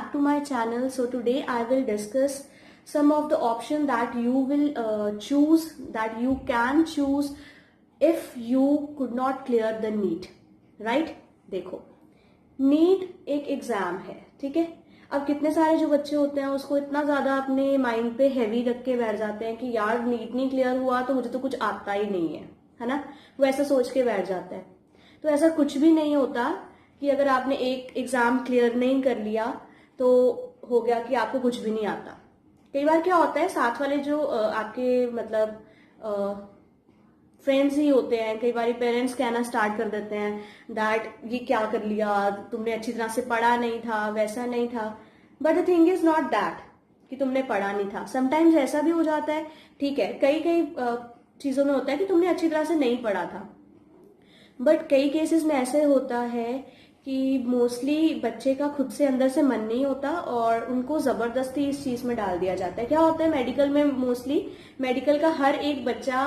back to my channel. So today I will discuss some of the options that you will choose, that you can choose if you could not clear the NEET, right? देखो, NEET एक exam है, ठीक है। अब कितने सारे जो बच्चे होते हैं उसको इतना ज्यादा अपने माइंड पे हैवी रख के बैठ जाते हैं कि यार नीट नहीं क्लियर हुआ तो मुझे तो कुछ आता ही नहीं है ना। वो ऐसा सोच के बैठ जाता है। तो ऐसा कुछ भी नहीं होता कि अगर आपने एक एग्जाम क्लियर नहीं कर लिया तो हो गया कि आपको कुछ भी नहीं आता। कई बार क्या होता है, साथ वाले जो आपके मतलब फ्रेंड्स ही होते हैं, कई बार पेरेंट्स कहना स्टार्ट कर देते हैं दैट ये क्या कर लिया, तुमने अच्छी तरह से पढ़ा नहीं था, वैसा नहीं था। But the thing is not that कि तुमने पढ़ा नहीं था। समटाइम्स ऐसा भी हो जाता है, ठीक है, कई कई चीजों में होता है कि तुमने अच्छी तरह से नहीं पढ़ा था। बट कई केसेस में ऐसे होता है कि मोस्टली बच्चे का खुद से अंदर से मन नहीं होता और उनको जबरदस्ती इस चीज में डाल दिया जाता है। क्या होता है मेडिकल में, मोस्टली मेडिकल का हर एक बच्चा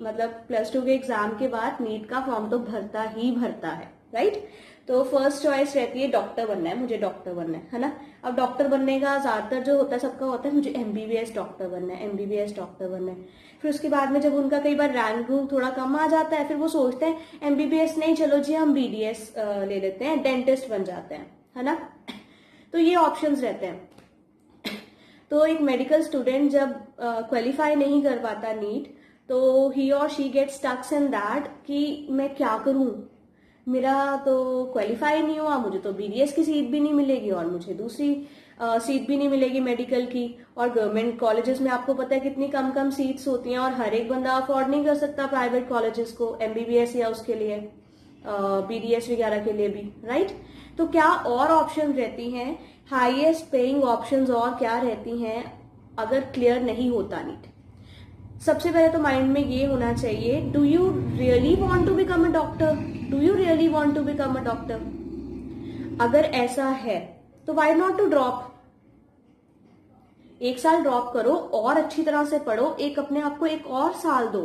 मतलब +2 के एग्जाम के बाद नीट का फॉर्म तो भरता ही भरता है, राइट। तो फर्स्ट चॉइस रहती है डॉक्टर बनना है, मुझे डॉक्टर बनना है ना। अब डॉक्टर बनने का ज्यादातर जो होता है, सबका होता है मुझे MBBS डॉक्टर बनना है, MBBS डॉक्टर बनना है। फिर उसके बाद में जब उनका कई बार रैंक थोड़ा कम आ जाता है, फिर वो सोचते हैं MBBS नहीं, चलो जी हम BDS ले लेते हैं, डेंटिस्ट बन जाते हैं, है ना। तो ये ऑप्शंस रहते हैं। तो एक मेडिकल स्टूडेंट जब क्वालिफाई नहीं कर पाता नीट, तो ही और शी गेट स्टक्स इन दैट कि मैं क्या करूं, मेरा तो क्वालिफाई नहीं हुआ, मुझे तो BDS की सीट भी नहीं मिलेगी और मुझे दूसरी सीट भी नहीं मिलेगी मेडिकल की। और गवर्नमेंट कॉलेजेस में आपको पता है कितनी कम कम सीट्स होती हैं और हर एक बंदा अफोर्ड नहीं कर सकता प्राइवेट कॉलेजेस को, MBBS या उसके लिए BDS वगैरह के लिए भी, राइट। तो क्या और ऑप्शन रहती हैं, हाईएस्ट पेइंग ऑप्शंस और क्या रहती हैं अगर क्लियर नहीं होता नीट। सबसे पहले तो माइंड में ये होना चाहिए, do you really want to become a doctor, do you really want to become a doctor. अगर ऐसा है तो व्हाई नॉट टू ड्रॉप, 1 साल ड्रॉप करो और अच्छी तरह से पढ़ो, एक अपने आप को एक और साल दो।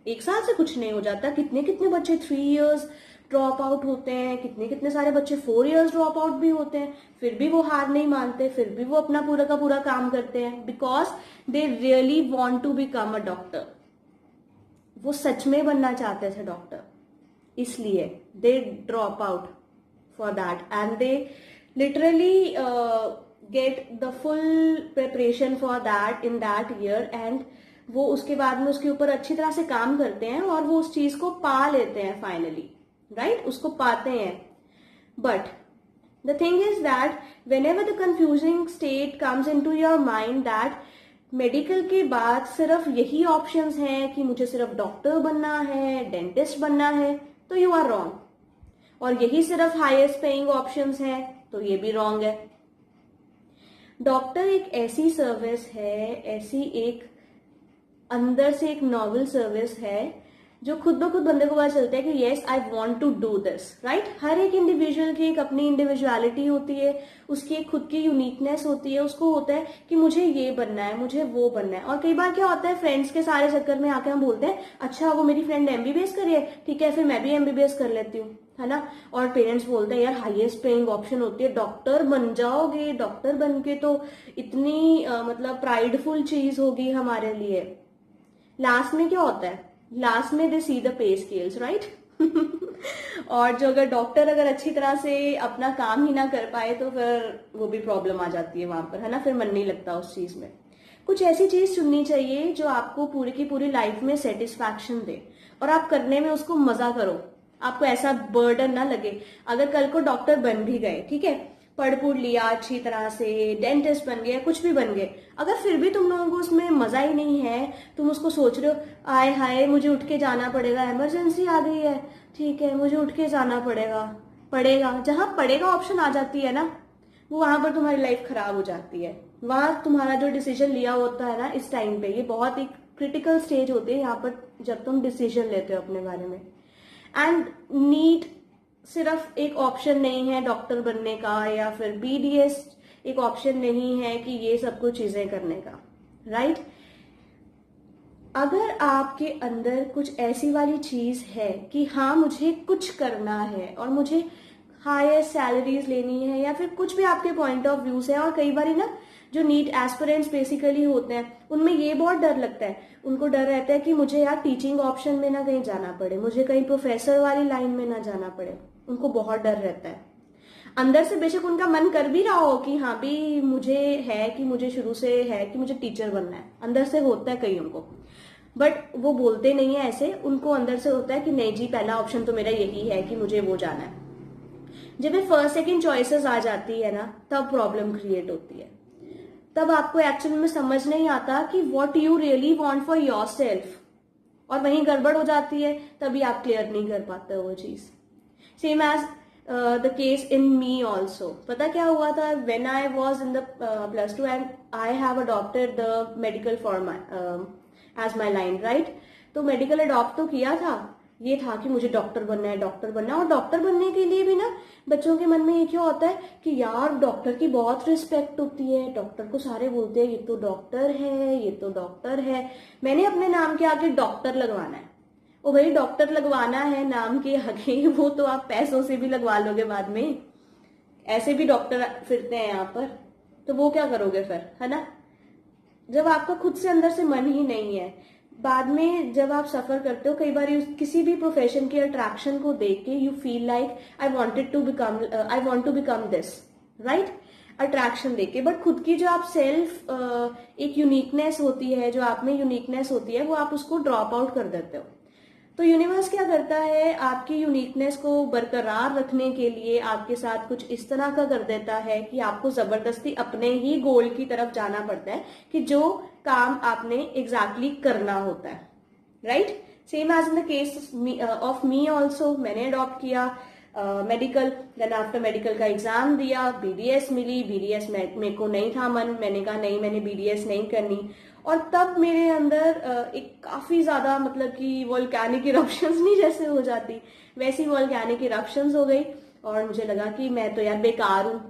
1 साल से कुछ नहीं हो जाता। कितने कितने बच्चे 3 इयर्स ड्रॉप आउट होते हैं, कितने कितने सारे बच्चे 4 इयर्स ड्रॉप आउट भी होते हैं, फिर भी वो हार नहीं मानते, फिर भी वो अपना पूरा का पूरा काम करते हैं, because they really want to become a doctor. वो सच में बनना चाहते थे डॉक्टर, इसलिए they drop out for that and they literally get the full preparation for that in that year, and वो उसके बाद में उसके ऊपर अच्छी तरह से काम करते हैं और वो उस चीज को पा लेते हैं फाइनली, राइट, उसको पाते हैं। But the thing is that whenever the confusing state comes into your mind that medical के बाद सिर्फ यही ऑप्शंस हैं कि मुझे सिर्फ डॉक्टर बनना है, डेंटिस्ट बनना है, तो यू आर रॉन्ग। और यही सिर्फ हाईएस्ट पेइंग ऑप्शंस हैं, तो ये भी रॉन्ग है। डॉक्टर एक ऐसी सर्विस है, ऐसी एक अंदर से एक नॉवल सर्विस है जो खुद ब खुद बंदे को पता चलता है कि yes I want to do this, right. हर एक इंडिविजुअल की एक अपनी इंडिविजुअलिटी होती है, उसकी एक खुद की यूनिकनेस होती है, उसको होता है कि मुझे ये बनना है, मुझे वो बनना है। और कई बार क्या होता है, फ्रेंड्स के सारे चक्कर में आके हम बोलते हैं अच्छा वो मेरी फ्रेंड MBBS करी है, ठीक है फिर मैं भी MBBS कर लेती हूँ, है ना। और पेरेंट्स बोलते हैं यार हाईएस्ट पेइंग ऑप्शन होती है, डॉक्टर बन जाओगे, डॉक्टर बन के तो इतनी मतलब प्राइडफुल चीज होगी हमारे लिए। लास्ट में क्या होता है, लास्ट में they see the pay scales, right. और जो अगर डॉक्टर अगर अच्छी तरह से अपना काम ही ना कर पाए तो फिर वो भी प्रॉब्लम आ जाती है वहां पर, है ना, फिर मन नहीं लगता उस चीज में। कुछ ऐसी चीज चुननी चाहिए जो आपको पूरी की पूरी लाइफ में सेटिस्फैक्शन दे और आप करने में उसको मजा करो, आपको ऐसा बर्डन ना लगे। अगर कल को डॉक्टर बन भी गए, ठीक है, पढ़ लिया अच्छी तरह से, डेंटिस्ट बन गए, कुछ भी बन गए, अगर फिर भी तुम लोगों को उसमें मजा ही नहीं है, तुम उसको सोच रहे हो आय हाय मुझे उठ के जाना पड़ेगा, इमरजेंसी आ गई है, ठीक है मुझे उठ के जाना पड़ेगा, जहां पड़ेगा ऑप्शन आ जाती है ना, वो वहां पर तुम्हारी लाइफ खराब हो जाती है। वहां तुम्हारा जो डिसीजन लिया होता है ना इस टाइम पे, ये बहुत ही क्रिटिकल स्टेज होती है यहाँ पर जब तुम डिसीजन लेते हो अपने बारे में। एंड नीट सिर्फ एक ऑप्शन नहीं है डॉक्टर बनने का, या फिर BDS एक ऑप्शन नहीं है कि ये सब कुछ चीजें करने का, राइट। अगर आपके अंदर कुछ ऐसी वाली चीज है कि हाँ मुझे कुछ करना है और मुझे हायर सैलरीज लेनी है या फिर कुछ भी आपके पॉइंट ऑफ व्यूज है। और कई बार ना जो नीट एस्पिरेंट्स बेसिकली होते हैं उनमें ये बहुत डर लगता है, उनको डर रहता है कि मुझे यार टीचिंग ऑप्शन में ना कहीं जाना पड़े, मुझे कहीं प्रोफेसर वाली लाइन में ना जाना पड़े, उनको बहुत डर रहता है। अंदर से बेशक उनका मन कर भी रहा हो कि हाँ भी मुझे है कि मुझे शुरू से है कि मुझे टीचर बनना है, अंदर से होता है कईयों को, बट वो बोलते नहीं है ऐसे, उनको अंदर से होता है कि नहीं जी पहला ऑप्शन तो मेरा यही है कि मुझे वो जाना है। जब ये फर्स्ट सेकंड चॉइसेस आ जाती है ना तब प्रॉब्लम क्रिएट होती है, तब आपको एक्चुअली में समझ नहीं आता कि what you really want for yourself, और वहीं गड़बड़ हो जाती है, तभी आप क्लियर नहीं कर पाते वो चीज। Same as the case in me also. पता क्या हुआ था, when I was in the +2 and I have adopted the medical for as my line, right. तो मेडिकल अडॉप्ट तो किया था, ये था कि मुझे डॉक्टर बनना है, डॉक्टर बनना है। और डॉक्टर बनने के लिए भी ना बच्चों के मन में ये क्या होता है कि यार डॉक्टर की बहुत रिस्पेक्ट होती है, डॉक्टर को सारे बोलते हैं ये तो डॉक्टर है, ये तो डॉक्टर है, मैंने अपने नाम के आगे डॉक्टर लगवाना है। ओ भाई डॉक्टर लगवाना है नाम के आगे, वो तो आप पैसों से भी लगवा लोगे बाद में, ऐसे भी डॉक्टर फिरते हैं यहाँ पर, तो वो क्या करोगे फिर, है ना। जब आपका खुद से अंदर से मन ही नहीं है, बाद में जब आप सफर करते हो कई बार किसी भी प्रोफेशन के अट्रैक्शन को देख के you feel like I want to become this, right, attraction देख के। बट खुद की जो आप सेल्फ एक यूनिकनेस होती है, जो आप में यूनिकनेस होती है, वो आप उसको ड्रॉप आउट कर देते हो। तो यूनिवर्स क्या करता है, आपकी यूनिकनेस को बरकरार रखने के लिए आपके साथ कुछ इस तरह का कर देता है कि आपको जबरदस्ती अपने ही गोल की तरफ जाना पड़ता है कि जो काम आपने एग्जैक्टली करना होता है, right. Same as in the case of me also, मैंने अडॉप्ट किया मेडिकल, देन आफ्टर मेडिकल का एग्जाम दिया, बीडीएस मिली, बीडीएस मेरे को नहीं था मन, मैंने कहा नहीं मैंने बीडीएस नहीं करनी। और तब मेरे अंदर एक काफी ज्यादा मतलब कि वोल्केनिक इरप्शंस नहीं जैसे हो जाती, वैसी वोल्केनिक इरप्शंस हो गई। और मुझे लगा कि मैं तो यार बेकार हूँ,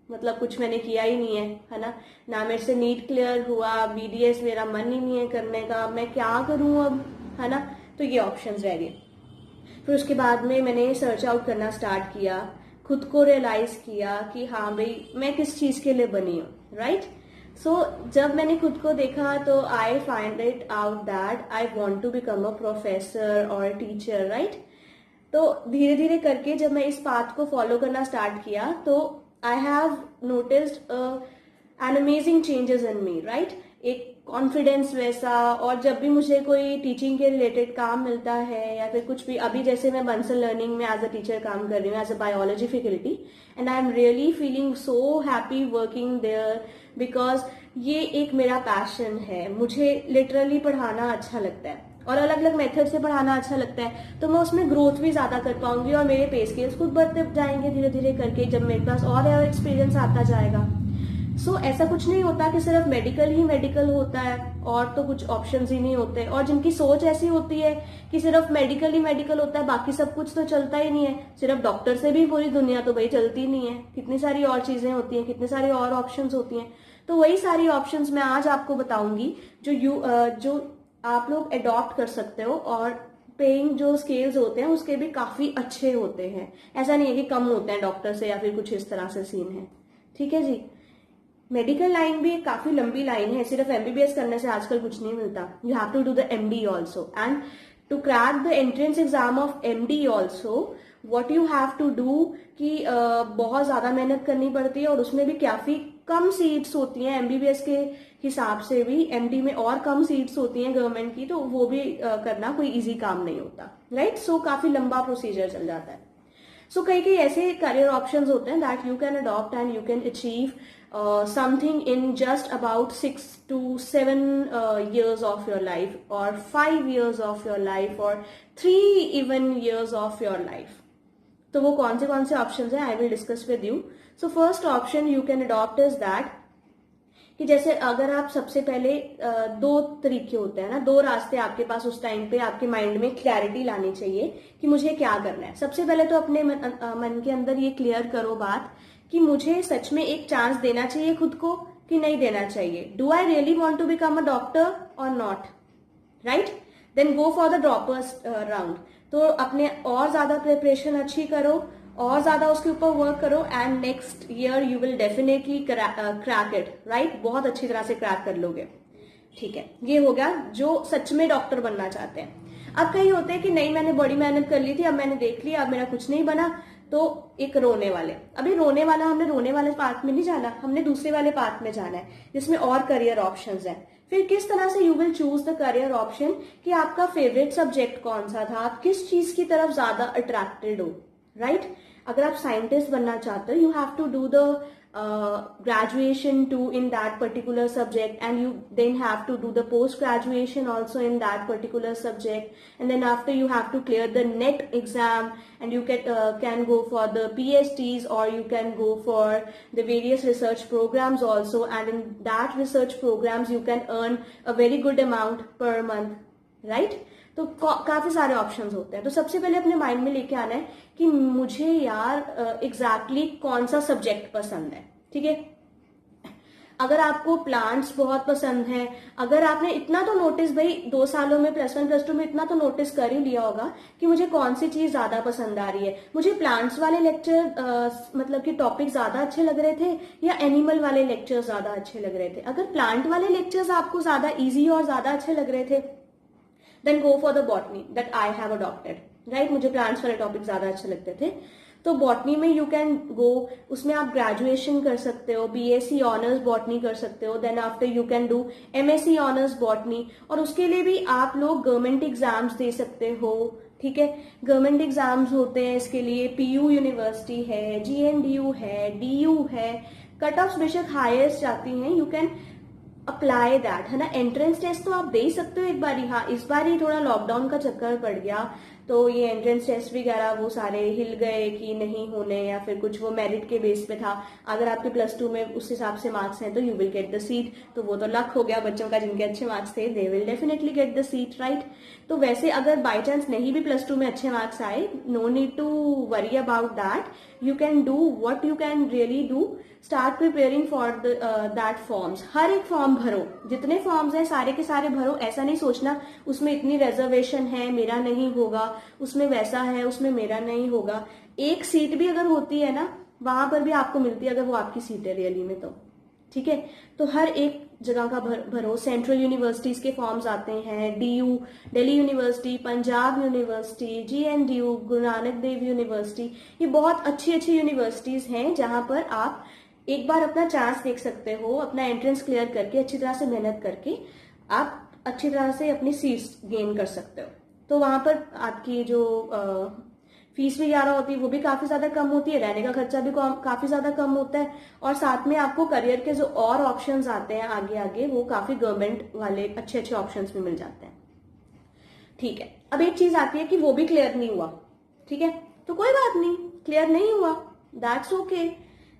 मतलब कुछ मैंने किया ही नहीं है ना मेरे से नीट क्लियर हुआ, बीडीएस मेरा मन ही नहीं है करने का, मैं क्या करूं अब, है ना। तो ये ऑप्शंस रह गए। फिर उसके बाद में मैंने सर्च आउट करना स्टार्ट किया, खुद को रियलाइज किया कि हाँ भाई मैं किस चीज के लिए बनी हूँ, राइट। सो जब मैंने खुद को देखा तो I find it out that I want to become a professor और टीचर, राइट। तो धीरे धीरे करके जब मैं इस पाथ को फॉलो करना स्टार्ट किया तो I have noticed an amazing changes in me, right. एक कॉन्फिडेंस वैसा, और जब भी मुझे कोई टीचिंग के रिलेटेड काम मिलता है या फिर कुछ भी, अभी जैसे मैं बंसल लर्निंग में एज अ टीचर काम कर रही हूँ as a biology faculty, and I am really feeling so happy working there because ये एक मेरा पैशन है, मुझे लिटरली पढ़ाना अच्छा लगता है और अलग अलग मेथड से पढ़ाना अच्छा लगता है, तो मैं उसमें ग्रोथ भी ज्यादा कर पाऊंगी और मेरे पे स्केल्स खुद बढ़ते जाएंगे धीरे धीरे करके जब मेरे पास और एक्सपीरियंस आता जाएगा। सो ऐसा कुछ नहीं होता कि सिर्फ मेडिकल ही मेडिकल होता है और तो कुछ ऑप्शंस ही नहीं होते, और जिनकी सोच ऐसी होती है कि सिर्फ मेडिकल ही मेडिकल होता है बाकी सब कुछ तो चलता ही नहीं है, सिर्फ डॉक्टर से भी पूरी दुनिया तो भाई चलती नहीं है, कितनी सारी और चीजें होती हैं, कितनी सारी और ऑप्शंस होती हैं। तो वही सारी ऑप्शंस मैं आज आपको बताऊंगी जो आप लोग अडॉप्ट कर सकते हो, और पेइंग जो स्केल्स होते हैं उसके भी काफी अच्छे होते हैं, ऐसा नहीं है कि कम होते हैं डॉक्टर से या फिर कुछ इस तरह से सीन है, ठीक है जी। मेडिकल लाइन भी काफी लंबी लाइन है, सिर्फ एमबीबीएस करने से आजकल कुछ नहीं मिलता, you have to do the MD also, and to crack the entrance exam of MD also what you have to do कि बहुत ज्यादा मेहनत करनी पड़ती है, और उसमें भी काफी कम सीट्स होती हैं एमबीबीएस के हिसाब से भी, एमडी में और कम सीट्स होती हैं गवर्नमेंट की, तो वो भी करना कोई इजी काम नहीं होता, राइट। सो काफी लंबा प्रोसीजर चल जाता है। सो कई कई ऐसे करियर ऑप्शंस होते हैं that you can adopt and you can achieve something in just about 6 to 7 years of your life, or 5 years of your life, or 3 even years of your life. तो वो कौन से ऑप्शंस हैं, I will discuss with you. So first option you can adopt is that कि जैसे अगर आप सबसे पहले दो तरीके होते हैं ना, दो रास्ते आपके पास उस टाइम पे आपके माइंड में क्लैरिटी लानी चाहिए कि मुझे क्या करना है। सबसे पहले तो अपने मन के अंदर ये क्लियर करो बात कि मुझे सच में एक चांस देना चाहिए खुद को कि नहीं देना चाहिए, do I really want to become a doctor और not, right. Then go for the droppers round, तो अपने और ज्यादा प्रिपरेशन अच्छी करो और ज्यादा उसके ऊपर वर्क करो and next year you will definitely crack it, right? बहुत अच्छी तरह से क्रैक कर लोगे। ठीक है, ये हो गया जो सच में डॉक्टर बनना चाहते हैं। अब कई होते हैं कि नहीं, मैंने बड़ी मेहनत कर ली थी, अब मैंने देख लिया, अब मेरा कुछ नहीं बना, तो एक रोने वाले। अभी रोने वाला, हमने रोने वाले पार्ट में नहीं जाना, हमने दूसरे वाले पार्ट में जाना है जिसमें और करियर ऑप्शंस हैं। फिर किस तरह से you will choose the career option कि आपका फेवरेट सब्जेक्ट कौन सा था, आप किस चीज की तरफ ज्यादा अट्रैक्टेड हो, राइट? अगर आप साइंटिस्ट बनना चाहते हो, you have to do the graduation too in that particular subject, and you then have to do the post graduation also in that particular subject, and then after you have to clear the NET exam, and you can go for the PhDs, or you can go for the various research programs also, and in that research programs you can earn a very good amount per month, right? तो काफी सारे options होते हैं। तो सबसे पहले अपने mind में लेके आना है कि मुझे यार एग्जैक्टली कौन सा सब्जेक्ट पसंद है, ठीक है? अगर आपको प्लांट्स बहुत पसंद है, अगर आपने इतना तो नोटिस, भाई 2 सालों में प्लस 1 प्लस 2 में इतना तो नोटिस कर ही लिया होगा कि मुझे कौन सी चीज ज्यादा पसंद आ रही है। मुझे प्लांट्स वाले लेक्चर मतलब कि टॉपिक ज्यादा अच्छे लग रहे थे या एनिमल वाले लेक्चर्स ज्यादा अच्छे लग रहे थे। अगर प्लांट वाले लेक्चर्स आपको ज्यादा इजी और ज्यादा अच्छे लग रहे थे, then go for the botany that I have adopted, right? मुझे प्लांट्स वाले टॉपिक ज्यादा अच्छे लगते थे, तो बॉटनी में यू कैन गो, उसमें आप ग्रेजुएशन कर सकते हो, बीएससी ऑनर्स बॉटनी कर सकते हो, then after you can do MSc honours botany, और उसके लिए भी आप लोग गवर्नमेंट एग्जाम्स दे सकते हो, ठीक है? गवर्नमेंट एग्जाम्स होते हैं इसके लिए, पीयू यूनिवर्सिटी है, जीएनडीयू है, डीयू है, कट ऑफ बेशक हाईएस्ट जाती हैं, यू कैन अप्लाई दैट, है ना? एंट्रेंस टेस्ट तो आप दे ही सकते हो एक बार ही। हाँ, इस बार ही थोड़ा लॉकडाउन का चक्कर पड़ गया, तो ये एंट्रेंस टेस्ट वगैरह वो सारे हिल गए कि नहीं होने, या फिर कुछ वो मेरिट के बेस पे था। अगर आपके प्लस 2 में उस हिसाब से मार्क्स हैं तो you will get the seat, तो वो तो लक हो गया बच्चों का, जिनके अच्छे मार्क्स थे they will definitely get the seat, right? तो वैसे अगर बाई चांस नहीं भी प्लस 2 में अच्छे मार्क्स आए, no need to worry about that, you can do what you can really do, start preparing for that forms. हर एक फॉर्म भरो, जितने फॉर्म्स हैं सारे के सारे भरो। ऐसा नहीं सोचना उसमें इतनी रिजर्वेशन है मेरा नहीं होगा, उसमें वैसा है उसमें मेरा नहीं होगा। एक सीट भी अगर होती है ना, वहां पर भी आपको मिलती है अगर वो आपकी सीट है रियली में, तो ठीक है? तो हर एक जगह का भरो। सेंट्रल यूनिवर्सिटीज के फॉर्म्स आते हैं, DU Delhi university, Punjab university, GNDU Guru Nanak Dev university, ये बहुत अच्छी अच्छी यूनिवर्सिटीज हैं जहां पर आप एक बार अपना चांस देख सकते हो, अपना एंट्रेंस क्लियर करके अच्छी तरह से मेहनत करके आप अच्छी तरह से अपनी सीट्स गेन कर सकते हो। तो वहां पर आपकी जो फीस वगैरह होती है वो भी काफी ज्यादा कम होती है, रहने का खर्चा भी काफी ज्यादा कम होता है, और साथ में आपको करियर के जो और ऑप्शंस आते हैं आगे आगे, वो काफी गवर्नमेंट वाले अच्छे अच्छे ऑप्शंस भी मिल जाते हैं, ठीक है? अब एक चीज आती है कि वो भी क्लियर नहीं हुआ, ठीक है? तो कोई बात नहीं, क्लियर नहीं हुआ, दैट्स ओके।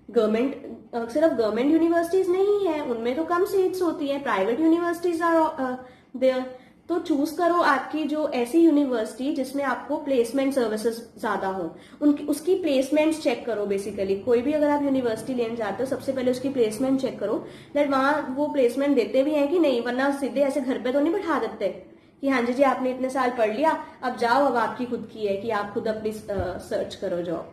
गवर्नमेंट सिर्फ गवर्नमेंट यूनिवर्सिटीज नहीं है, उनमें तो कम सीट्स होती है, प्राइवेट यूनिवर्सिटीज आर देयर। तो चूज करो आपकी जो ऐसी यूनिवर्सिटी जिसमें आपको प्लेसमेंट सर्विसेज ज्यादा हो, उनकी उसकी प्लेसमेंट्स चेक करो। बेसिकली कोई भी अगर आप यूनिवर्सिटी लेने जाते हो, सबसे पहले उसकी प्लेसमेंट चेक करो दैट वहां वो प्लेसमेंट देते भी हैं कि नहीं, वरना सीधे ऐसे घर पे तो नहीं बैठा देते कि हाँ जी आपने इतने साल पढ़ लिया, अब जाओ, अब आपकी खुद की है कि आप खुद अपनी सर्च करो जॉब।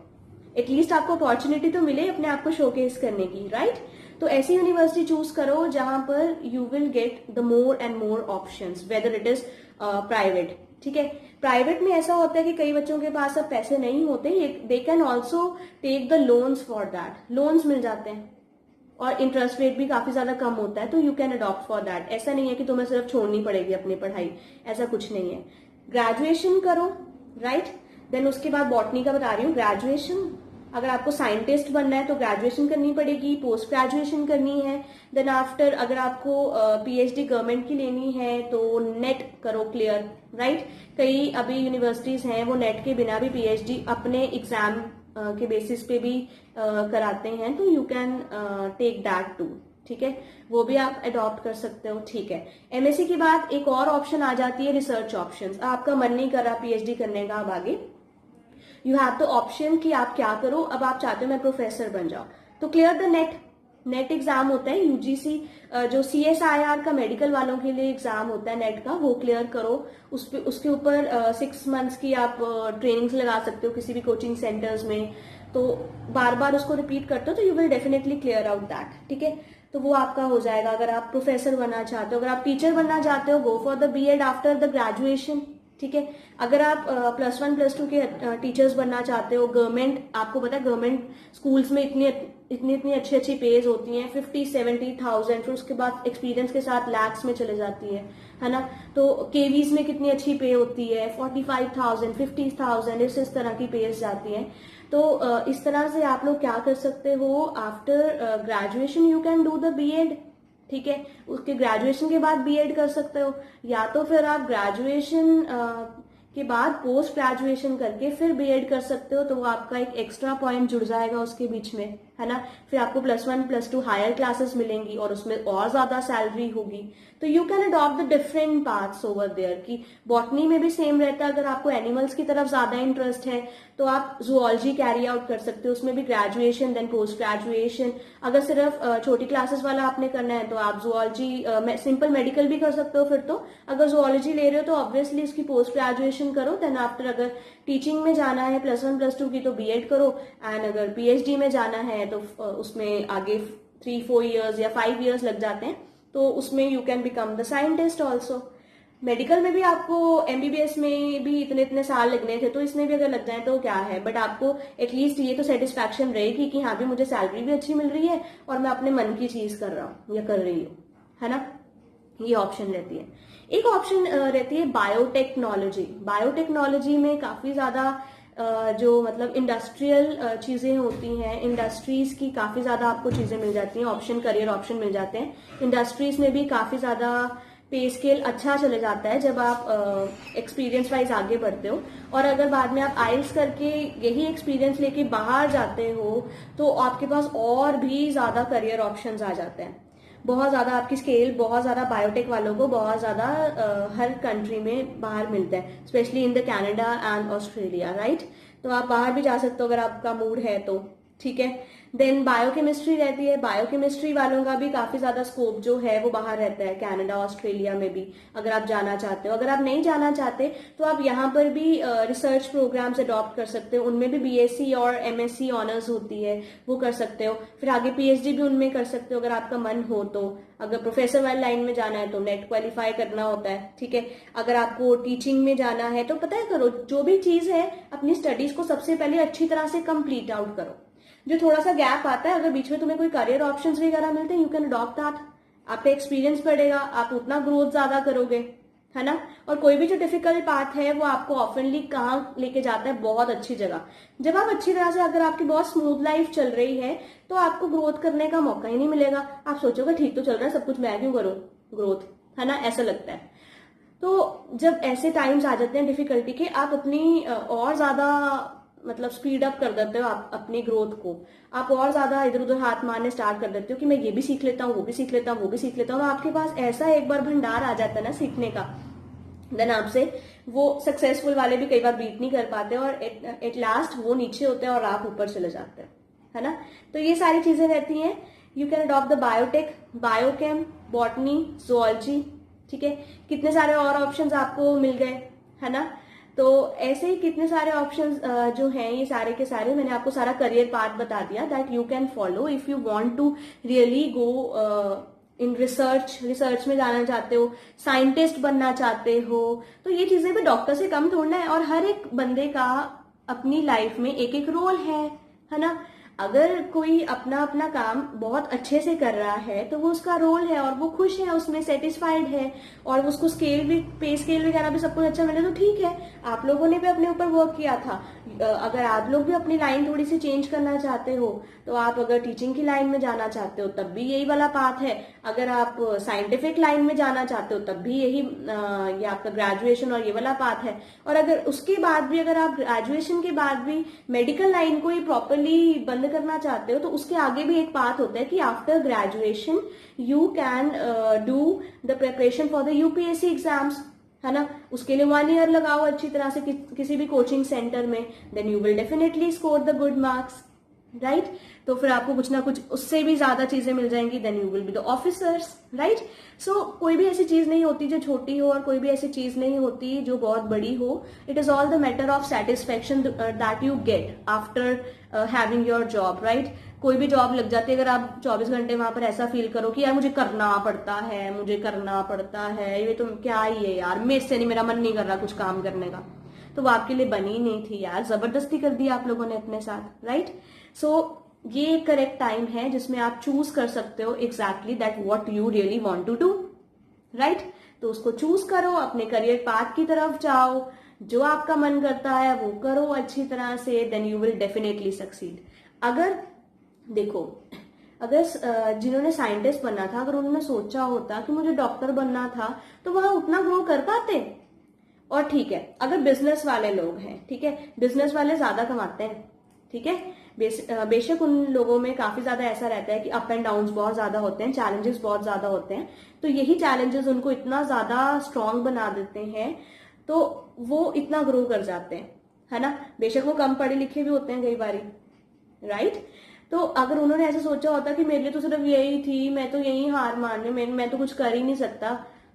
एटलीस्ट आपको अपॉर्चुनिटी तो मिले अपने आप को शोकेस करने की, राइट? तो ऐसी यूनिवर्सिटी चूज करो जहां पर you will get the more and more options, whether it is private, ठीक है? प्राइवेट में ऐसा होता है कि कई बच्चों के पास अब पैसे नहीं होते, they can also take the loans for that, loans मिल जाते हैं और इंटरेस्ट रेट भी काफी ज्यादा कम होता है, तो you can adopt for that. ऐसा नहीं है कि तुम्हें सिर्फ छोड़नी पड़ेगी अपनी पढ़ाई, ऐसा कुछ नहीं है। ग्रेजुएशन करो, राइट? देन उसके बाद बॉटनी का बता रही हूँ, ग्रेजुएशन अगर आपको साइंटिस्ट बनना है तो ग्रेजुएशन करनी पड़ेगी, पोस्ट ग्रेजुएशन करनी है। देन आफ्टर अगर आपको पीएचडी गवर्नमेंट की लेनी है तो नेट करो क्लियर, राइट? कई अभी यूनिवर्सिटीज हैं वो नेट के बिना भी पीएचडी अपने एग्जाम के बेसिस पे भी कराते हैं, तो you can take that too, ठीक है? वो भी आप अडॉप्ट कर सकते हो, ठीक है? एमएससी के बाद एक और ऑप्शन आ जाती है रिसर्च ऑप्शन। आपका मन नहीं कर रहा पीएचडी करने का, अब आगे यू हैव द ऑप्शन कि आप क्या करो। अब आप चाहते हो मैं प्रोफेसर बन जाऊं, तो clear the net, net exam होता है यूजीसी, जो CSIR का मेडिकल वालों के लिए एग्जाम होता है नेट का, वो क्लियर करो। उसके ऊपर 6 मंथ्स की आप ट्रेनिंग्स लगा सकते हो किसी भी कोचिंग सेंटर्स में। तो बार बार उसको रिपीट करते हो तो you will definitely clear out that, ठीक है। तो वो आपका हो जाएगा। अगर आप प्रोफेसर बनना चाहते हो, अगर आप टीचर बनना चाहते हो, go for the BEd after the graduation, ठीक है। अगर आप +1 +2 के टीचर्स बनना चाहते हो, गवर्नमेंट, आपको पता है गवर्नमेंट स्कूल्स में इतनी अच्छी अच्छी पेज होती हैं, 50-70,000, फिर उसके बाद एक्सपीरियंस के साथ लैक्स में चले जाती है ना। तो केवीज में कितनी अच्छी पे होती है, 45,000, 50,000, इस तरह की पेज जाती है। तो इस तरह से आप लोग क्या कर सकते हो, after graduation you can do the BEd, ठीक है। उसके ग्रेजुएशन के बाद बीएड कर सकते हो, या तो फिर आप ग्रेजुएशन के बाद पोस्ट ग्रेजुएशन करके फिर बीएड कर सकते हो। तो वो आपका एक एक्स्ट्रा पॉइंट जुड़ जाएगा उसके बीच में, है ना। फिर आपको +1 +2 हायर क्लासेस मिलेंगी और उसमें और ज्यादा सैलरी होगी। तो you can adopt the different paths over there. की बॉटनी में भी सेम रहता है, अगर आपको एनिमल्स की तरफ ज्यादा इंटरेस्ट है तो आप जूलॉजी कैरी आउट कर सकते हो, उसमें भी ग्रेजुएशन देन पोस्ट ग्रेजुएशन। अगर सिर्फ छोटी क्लासेस वाला आपने करना है तो आप जूलॉजी सिंपल मेडिकल भी कर सकते हो। फिर तो अगर जूलॉजी ले रहे हो तो ऑब्वियसली इसकी पोस्ट ग्रेजुएशन करो, देन आफ्टर अगर टीचिंग में जाना है +1 +2 की तो बीएड करो, एंड अगर पीएचडी में जाना है तो उसमें आगे 3-4 इयर्स या 5 इयर्स लग जाते हैं, तो उसमें you can become the scientist also. Medical में भी आपको एमबीबीएस में भी इतने साल लगने थे, तो इसमें भी अगर लग जाए तो क्या है, बट आपको एटलीस्ट ये तो सेटिस्फैक्शन रहेगी कि हाँ भी मुझे सैलरी भी अच्छी मिल रही है और मैं अपने मन की चीज कर रहा हूँ या कर रही हूँ, है ना। ये ऑप्शन रहती है। एक ऑप्शन रहती है बायोटेक्नोलॉजी। बायोटेक्नोलॉजी में काफी ज्यादा जो मतलब इंडस्ट्रियल चीजें होती हैं, इंडस्ट्रीज की काफी ज्यादा आपको चीजें मिल जाती हैं, ऑप्शन करियर ऑप्शन मिल जाते हैं। इंडस्ट्रीज में भी काफी ज्यादा पे स्केल अच्छा चले जाता है जब आप एक्सपीरियंस वाइज आगे बढ़ते हो। और अगर बाद में आप आइल्स करके यही एक्सपीरियंस लेके बाहर जाते हो तो आपके पास और भी ज्यादा करियर ऑप्शंस आ जाते हैं। बहुत ज्यादा आपकी स्केल, बहुत ज्यादा बायोटेक वालों को बहुत ज्यादा हर कंट्री में बाहर मिलता है, specially in the Canada and Australia, right. तो आप बाहर भी जा सकते हो अगर आपका मूड है तो, ठीक है। देन बायोकेमिस्ट्री रहती है। बायोकेमिस्ट्री वालों का भी काफी ज्यादा स्कोप जो है वो बाहर रहता है, कनाडा ऑस्ट्रेलिया में भी अगर आप जाना चाहते हो। अगर आप नहीं जाना चाहते तो आप यहाँ पर भी रिसर्च प्रोग्राम्स अडॉप्ट कर सकते हो, उनमें भी बीएससी और एमएससी ऑनर्स होती है, वो कर सकते हो। फिर आगे पीएचडी भी उनमें कर सकते हो अगर आपका मन हो तो। अगर प्रोफेसर वाली लाइन में जाना है तो नेट क्वालिफाई करना होता है, ठीक है। अगर आपको टीचिंग में जाना है तो पता है करो, जो भी चीज है अपनी स्टडीज को सबसे पहले अच्छी तरह से कंप्लीट आउट करो। जो थोड़ा सा गैप आता है, अगर बीच में तुम्हें कोई करियर ऑप्शंस वगैरह मिलते हैं, यू कैन अडॉप्ट दैट। आपका एक्सपीरियंस बढ़ेगा, आप उतना ग्रोथ ज्यादा करोगे, है ना। और कोई भी जो डिफिकल्ट पाथ है वो आपको ऑफनली कहाँ लेके जाता है, बहुत अच्छी जगह। जब आप अच्छी तरह से, अगर आपकी बहुत स्मूथ लाइफ चल रही है तो आपको ग्रोथ करने का मौका ही नहीं मिलेगा। आप सोचोगे ठीक तो चल रहा है सब कुछ, मैं क्यों करूं ग्रोथ, है ना, ऐसा लगता है। तो जब ऐसे टाइम्स आ जाते हैं डिफिकल्टी के, आप अपनी और ज्यादा मतलब स्पीड अप कर देते हो आप अपनी ग्रोथ को। आप और ज्यादा इधर उधर हाथ मारने स्टार्ट कर देते हो कि मैं ये भी सीख लेता हूँ, वो भी सीख लेता हूँ, वो भी सीख लेता हूँ। आपके पास ऐसा एक बार भंडार आ जाता है ना सीखने का, देन आपसे वो सक्सेसफुल वाले भी कई बार बीट नहीं कर पाते और एट लास्ट वो नीचे होते हैं और आप ऊपर चले जाते हैं, है ना। तो ये सारी चीजें रहती हैं। You can adopt the biotech, biochem, botany, zoology, ठीक है। कितने सारे और ऑप्शंस आपको मिल गए, है ना। तो ऐसे ही कितने सारे ऑप्शंस जो हैं, ये सारे के सारे मैंने आपको सारा करियर पाथ बता दिया that you can follow if you want to really go in research में जाना चाहते हो, साइंटिस्ट बनना चाहते हो। तो ये चीजें भी डॉक्टर से कम थोड़ना है, और हर एक बंदे का अपनी लाइफ में एक एक रोल है ना। अगर कोई अपना अपना काम बहुत अच्छे से कर रहा है तो वो उसका रोल है और वो खुश है, उसमें सेटिस्फाइड है, और उसको स्केल भी, पे स्केल वगैरह भी सब कुछ अच्छा मिले तो ठीक है। आप लोगों ने भी अपने ऊपर वर्क किया था। अगर आप लोग भी अपनी लाइन थोड़ी सी चेंज करना चाहते हो तो आप अगर टीचिंग की लाइन में जाना चाहते हो तब भी यही वाला पाथ है। अगर आप साइंटिफिक लाइन में जाना चाहते हो तब भी यही ये आपका ग्रेजुएशन और ये वाला पाथ है। और अगर उसके बाद भी, अगर आप ग्रेजुएशन के बाद भी मेडिकल लाइन को ही प्रॉपरली बंद करना चाहते हो तो उसके आगे भी एक पाथ होता है कि after graduation you can do the preparation for the UPSC exams, है ना। उसके लिए 1 ईयर लगाओ अच्छी तरह से किसी भी कोचिंग सेंटर में, then you will definitely score the good marks, right तो फिर आपको कुछ ना कुछ उससे भी ज्यादा चीजें मिल जाएंगी, then you will be the officers, right. So कोई भी ऐसी चीज नहीं होती जो छोटी हो, और कोई भी ऐसी चीज नहीं होती जो बहुत बड़ी हो। It is all the matter of satisfaction that you get after having your job, right. कोई भी जॉब लग जाती है, अगर आप 24 घंटे वहां पर ऐसा फील करो कि यार मुझे करना पड़ता है, मुझे करना पड़ता है, ये तो क्या ही है यार, मेरे से नहीं, मेरा मन नहीं कर रहा कुछ काम करने का, तो वो आपके लिए बनी नहीं थी यार, जबरदस्ती कर दी आप लोगों ने अपने साथ, राइट। सो ये करेक्ट टाइम है जिसमें आप चूज कर सकते हो exactly that what you really want to do, right. तो उसको चूज करो, अपने करियर पाथ की तरफ जाओ, जो आपका मन करता है वो करो अच्छी तरह से, then you will definitely succeed. अगर देखो, अगर जिन्होंने साइंटिस्ट बनना था, अगर उन्होंने सोचा होता कि मुझे डॉक्टर बनना था, तो वहां उतना ग्रो कर पाते। और ठीक है, अगर बिजनेस वाले लोग हैं, ठीक है, बिजनेस वाले ज्यादा कमाते हैं, ठीक है, बेशक उन लोगों में काफी ज्यादा ऐसा रहता है कि अप एंड डाउन बहुत ज्यादा होते हैं, चैलेंजेस बहुत ज्यादा होते हैं, तो यही चैलेंजेस उनको इतना ज्यादा स्ट्रांग बना देते हैं, तो वो इतना ग्रो कर जाते हैं, है ना। बेशक वो कम पढ़े लिखे भी होते हैं कई बारी, राइट। तो अगर उन्होंने ऐसा सोचा होता कि मेरे लिए तो सिर्फ यही थी, मैं तो यही हार मानने, मैं तो कुछ कर ही नहीं सकता,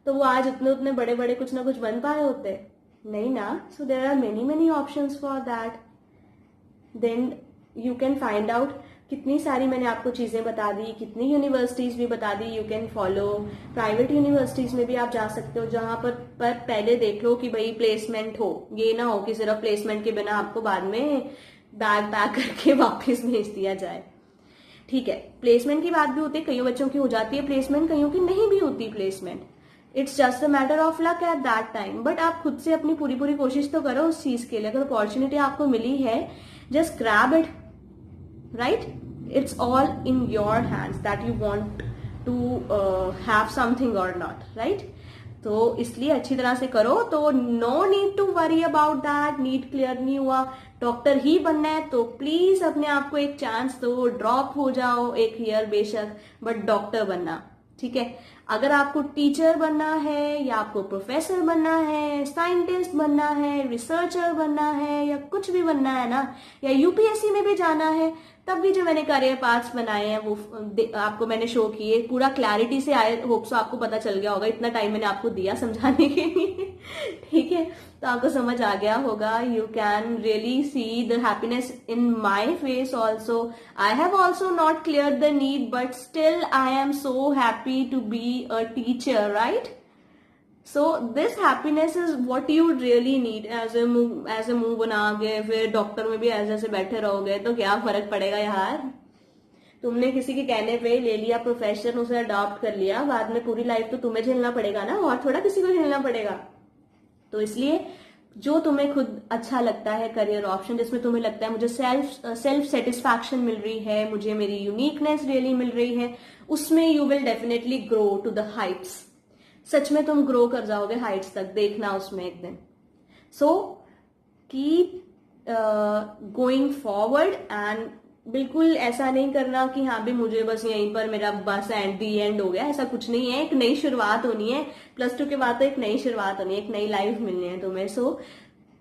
तो वो आज उतने उतने बड़े बड़े कुछ ना कुछ बन पाए होते नहीं ना। So there are many many options for that, then you can find out. कितनी सारी मैंने आपको चीजें बता दी, कितनी यूनिवर्सिटीज भी बता दी, you can follow. Private universities में भी आप जा सकते हो, जहां पर पहले देख लो कि भाई प्लेसमेंट हो, ये ना हो कि सिर्फ प्लेसमेंट के बिना आपको बाद में बैग पैक करके वापस भेज दिया जाए, ठीक है। प्लेसमेंट की बात भी होती है, कईयों बच्चों की हो जाती है प्लेसमेंट, कईयों की नहीं भी होती placement, it's just a matter of luck at that time. But आप खुद से अपनी पूरी पूरी कोशिश तो करो उस चीज के लिए। अगर अपॉर्चुनिटी आपको मिली है, just grab it, right. It's all in your hands that you want to have something और नॉट, राइट। तो इसलिए अच्छी तरह से करो, तो no need to worry about that. NEET clear नहीं हुआ, डॉक्टर ही बनना है, तो प्लीज अपने आप को एक चांस दो, ड्रॉप हो जाओ एक ईयर बेशक, बट डॉक्टर बनना, ठीक है। अगर आपको टीचर बनना है, या आपको प्रोफेसर बनना है, साइंटिस्ट बनना है, रिसर्चर बनना है, या कुछ भी बनना है ना, या यूपीएससी में भी जाना है, तब भी जो मैंने करियर पाथ्स बनाए हैं वो आपको मैंने शो किए पूरा क्लैरिटी से। आई होप सो आपको पता चल गया होगा, इतना टाइम मैंने आपको दिया समझाने के लिए, ठीक है। तो आपको समझ आ गया होगा। You can really see the happiness in my face also. I have also not clear the NEET, but still I am so happy to be a teacher, right. So this happiness is what you really need। as a मुंह बना के फिर doctor में भी ऐसे बैठे रहोगे तो क्या फर्क पड़ेगा यार। तुमने किसी के कहने पे ले लिया प्रोफेशन, उसे अडॉप्ट कर लिया, बाद में पूरी लाइफ तो तुम्हें झेलना पड़ेगा ना, और थोड़ा किसी को झेलना पड़ेगा। तो इसलिए जो तुम्हें खुद अच्छा लगता है करियर ऑप्शन, जिसमें तुम्हें लगता है मुझे सेल्फ सेटिस्फैक्शन मिल रही है, मुझे मेरी यूनिकनेस रियली मिल रही है, उसमें you will definitely grow to the heights. सच में तुम ग्रो कर जाओगे हाइट्स तक, देखना उसमें एक दिन। So keep going forward, and बिल्कुल ऐसा नहीं करना कि हाँ भी मुझे बस यहीं पर मेरा बस एंड दी एंड हो गया, ऐसा कुछ नहीं है। एक नई शुरुआत होनी है, +2 के बाद तो एक नई शुरुआत होनी है, एक नई लाइफ मिलनी है तुम्हें। So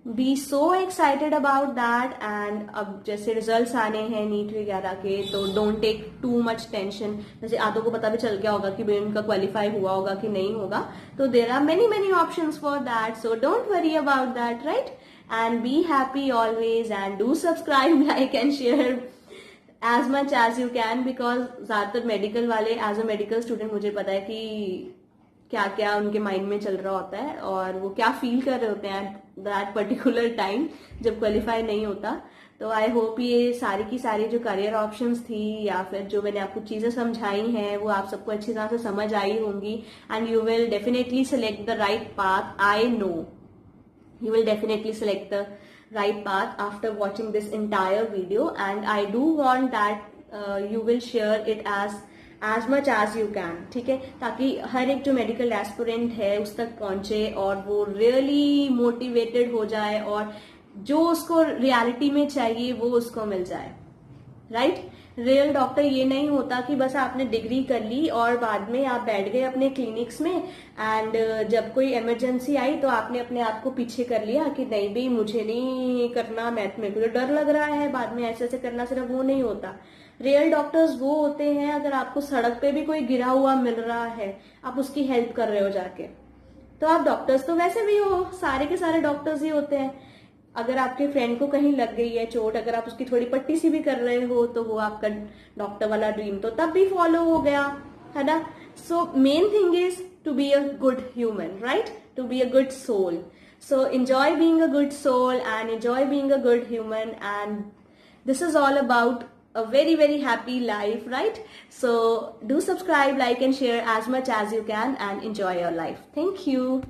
be so excited about that. And अब जैसे रिजल्ट्स आने हैं नीट वगैरह के, तो don't take too much tension. जैसे आधों को पता भी चल गया होगा कि भाई उनका क्वालिफाई हुआ होगा कि नहीं होगा, तो there are many many options for that. So don't worry about that, right. And be happy always, and do subscribe, like and share as much as you can, because ज्यादातर मेडिकल वाले, as a medical student मुझे पता है कि क्या क्या उनके mind में चल रहा होता है, और वो क्या फील कर रहे होते हैं दैट पर्टिकुलर टाइम जब क्वालिफाई नहीं होता। तो आई होप ये सारी की सारी जो करियर ऑप्शंस थी, या फिर जो मैंने आपको चीजें समझाई हैं, वो आप सबको अच्छी तरह से समझ आई होंगी, and you will definitely select the right path. I know you will definitely select the right path after watching this entire video, and I do want that you will share it as much as you can, ठीक है, ताकि हर एक जो medical aspirant है उस तक पहुंचे और वो रियली मोटिवेटेड हो जाए, और जो उसको रियलिटी में चाहिए वो उसको मिल जाए, राइट। रियल डॉक्टर ये नहीं होता कि बस आपने डिग्री कर ली और बाद में आप बैठ गए अपने क्लिनिक्स में एंड जब कोई इमरजेंसी आई तो आपने अपने आप को पीछे कर लिया कि नहीं भाई मुझे नहीं करना, मैथ में मुझे डर लग रहा है, बाद में ऐसे ऐसे करना। सिर्फ वो नहीं होता। रियल डॉक्टर्स वो होते हैं, अगर आपको सड़क पे भी कोई गिरा हुआ मिल रहा है, आप उसकी हेल्प कर रहे हो जाके, तो आप डॉक्टर्स तो वैसे भी हो, सारे के सारे डॉक्टर्स ही होते हैं। अगर आपके फ्रेंड को कहीं लग गई है चोट, अगर आप उसकी थोड़ी पट्टी सी भी कर रहे हो, तो वो आपका डॉक्टर वाला ड्रीम तो तब भी फॉलो हो गया, है ना। So main thing is to be a good human, right, to be a good soul. So enjoy being a good soul and enjoy being a good human, and this is all about a very very happy life, right? So do subscribe, like and share as much as you can and enjoy your life. Thank you.